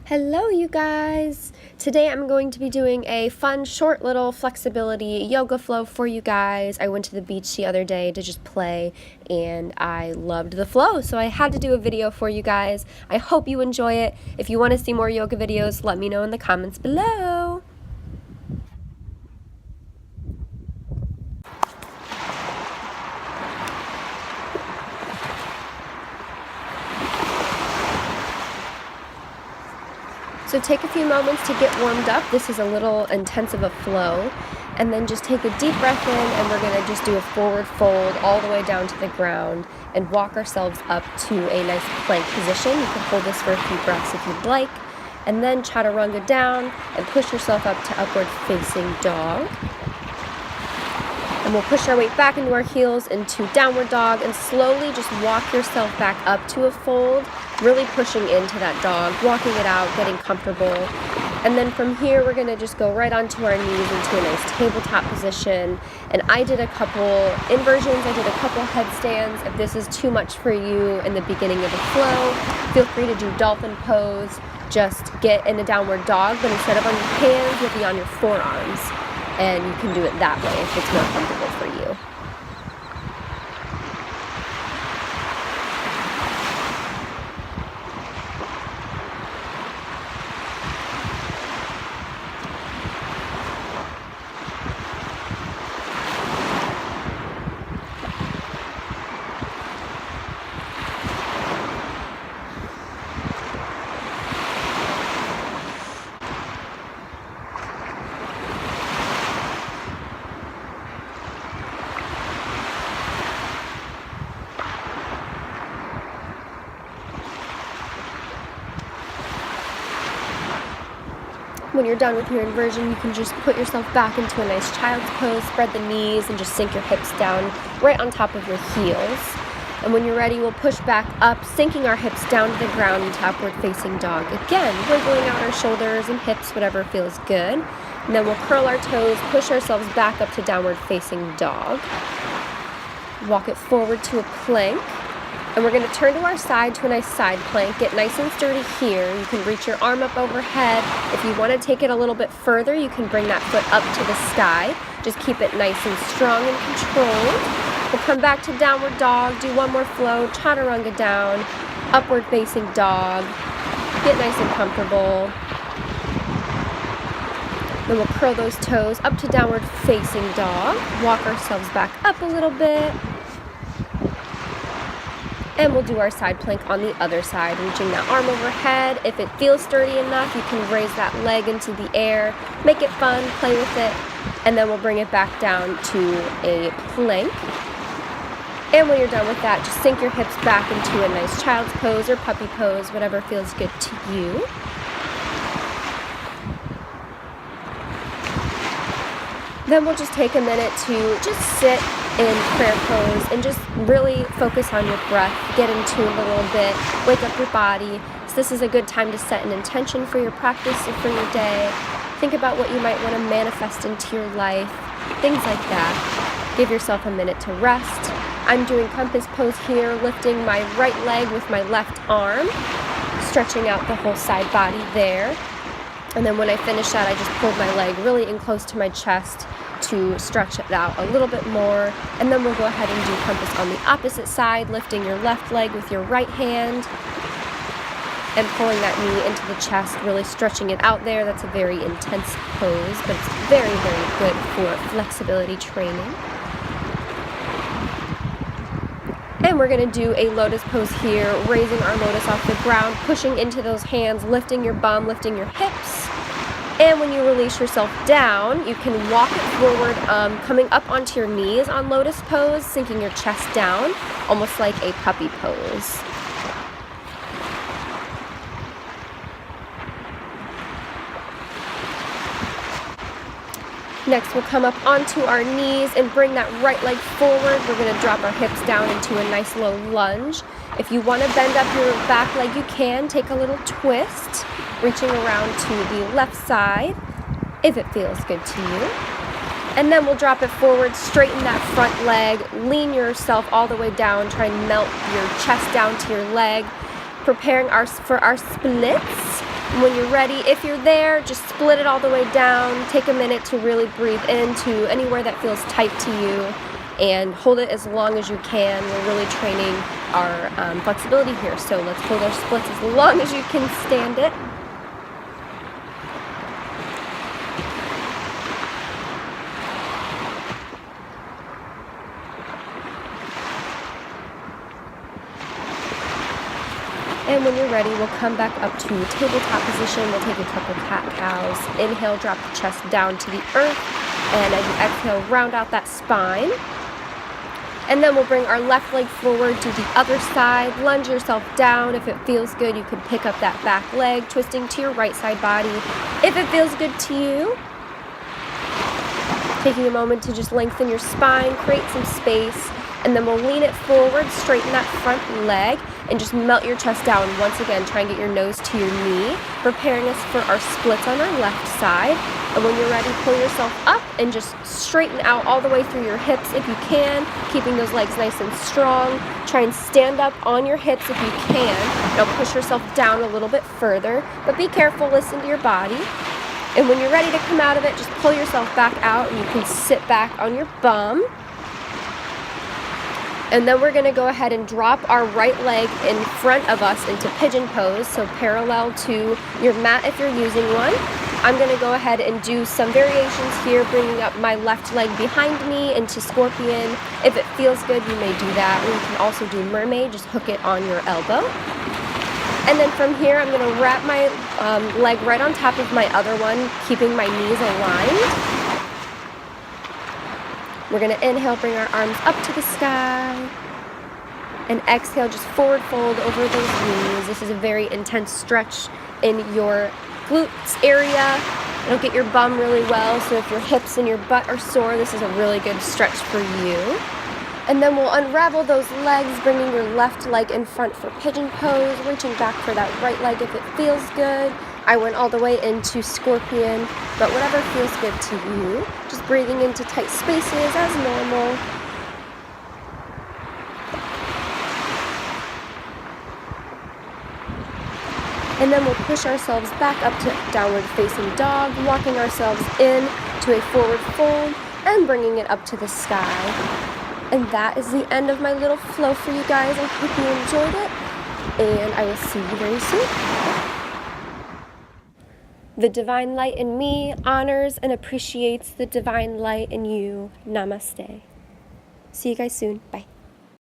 Hello you guys! Today I'm going to be doing a fun, short little flexibility yoga flow for you guys. I went to the beach the other day to just play and I loved the flow, so I had to do a video for you guys. I hope you enjoy it. If you want to see more yoga videos, let me know in the comments below. So take a few moments to get warmed up. This is a little intensive a flow. And then just take a deep breath in and we're going to just do a forward fold all the way down to the ground and walk ourselves up to a nice plank position. You can hold this for a few breaths if you'd like. And then chaturanga down and push yourself up to upward facing dog. And we'll push our weight back into our heels into downward dog and slowly just walk yourself back up to a fold, really pushing into that dog, walking it out, getting comfortable. And then from here, we're gonna just go right onto our knees into a nice tabletop position. And I did a couple inversions, I did a couple headstands. If this is too much for you in the beginning of the flow, feel free to do dolphin pose. Just get in a downward dog, but instead of on your hands, you'll be on your forearms. And you can do it that way if it's more comfortable for you. When you're done with your inversion, you can just put yourself back into a nice child's pose, spread the knees, and just sink your hips down right on top of your heels. And when you're ready, we'll push back up, sinking our hips down to the ground into upward facing dog. Again, wiggling out our shoulders and hips, whatever feels good. And then we'll curl our toes, push ourselves back up to downward facing dog. Walk it forward to a plank. And we're going to turn to our side to a nice side plank. Get nice and sturdy here. You can reach your arm up overhead. If you want to take it a little bit further, you can bring that foot up to the sky. Just keep it nice and strong and controlled. We'll come back to downward dog. Do one more flow. Chaturanga down. Upward facing dog. Get nice and comfortable. Then we'll curl those toes up to downward facing dog. Walk ourselves back up a little bit. And we'll do our side plank on the other side, reaching that arm overhead. If it feels sturdy enough, you can raise that leg into the air. Make it fun, play with it, and then we'll bring it back down to a plank. And when you're done with that, just sink your hips back into a nice child's pose or puppy pose, whatever feels good to you. Then we'll just take a minute to just sit in prayer pose and just really focus on your breath, get in tune a little bit, wake up your body. So this is a good time to set an intention for your practice or for your day. Think about what you might want to manifest into your life, things like that. Give yourself a minute to rest. I'm doing compass pose here, lifting my right leg with my left arm, stretching out the whole side body there. And then when I finish that, I just pulled my leg really in close to my chest to stretch it out a little bit more. And then we'll go ahead and do compass on the opposite side, lifting your left leg with your right hand and pulling that knee into the chest, really stretching it out there. That's a very intense pose, but it's very, very good for flexibility training. And we're going to do a lotus pose here, raising our lotus off the ground, pushing into those hands, lifting your bum, lifting your hips. And when you release yourself down, you can walk it forward, coming up onto your knees on lotus pose, sinking your chest down, almost like a puppy pose. Next, we'll come up onto our knees and bring that right leg forward. We're going to drop our hips down into a nice low lunge. If you want to bend up your back leg, you can. Take a little twist, reaching around to the left side, if it feels good to you. And then we'll drop it forward, straighten that front leg, lean yourself all the way down, try and melt your chest down to your leg. Preparing for our splits. And when you're ready, if you're there, just split it all the way down. Take a minute to really breathe into anywhere that feels tight to you and hold it as long as you can. We're really training our flexibility here, so let's hold our splits as long as you can stand it. And when you're ready, we'll come back up to tabletop position. We'll take a couple cat-cows. Inhale, drop the chest down to the earth. And as you exhale, round out that spine. And then we'll bring our left leg forward to the other side. Lunge yourself down. If it feels good, you can pick up that back leg, twisting to your right side body. If it feels good to you, taking a moment to just lengthen your spine, create some space. And then we'll lean it forward, straighten that front leg, and just melt your chest down. Once again, try and get your nose to your knee, preparing us for our splits on our left side. And when you're ready, pull yourself up and just straighten out all the way through your hips if you can, keeping those legs nice and strong. Try and stand up on your hips if you can. Now push yourself down a little bit further, but be careful, listen to your body. And when you're ready to come out of it, just pull yourself back out and you can sit back on your bum. And then we're going to go ahead and drop our right leg in front of us into pigeon pose, so parallel to your mat if you're using one. I'm going to go ahead and do some variations here, bringing up my left leg behind me into scorpion. If it feels good, you may do that. Or you can also do mermaid, just hook it on your elbow. And then from here, I'm going to wrap my leg right on top of my other one, keeping my knees aligned. We're going to inhale, bring our arms up to the sky, and exhale, just forward fold over those knees. This is a very intense stretch in your glutes area. It'll get your bum really well, so if your hips and your butt are sore, this is a really good stretch for you. And then we'll unravel those legs, bringing your left leg in front for pigeon pose, reaching back for that right leg if it feels good. I went all the way into scorpion, but whatever feels good to you. Just breathing into tight spaces as normal. And then we'll push ourselves back up to downward facing dog, walking ourselves in to a forward fold and bringing it up to the sky. And that is the end of my little flow for you guys. I hope you enjoyed it, and I will see you very soon. The divine light in me honors and appreciates the divine light in you. Namaste. See you guys soon. Bye.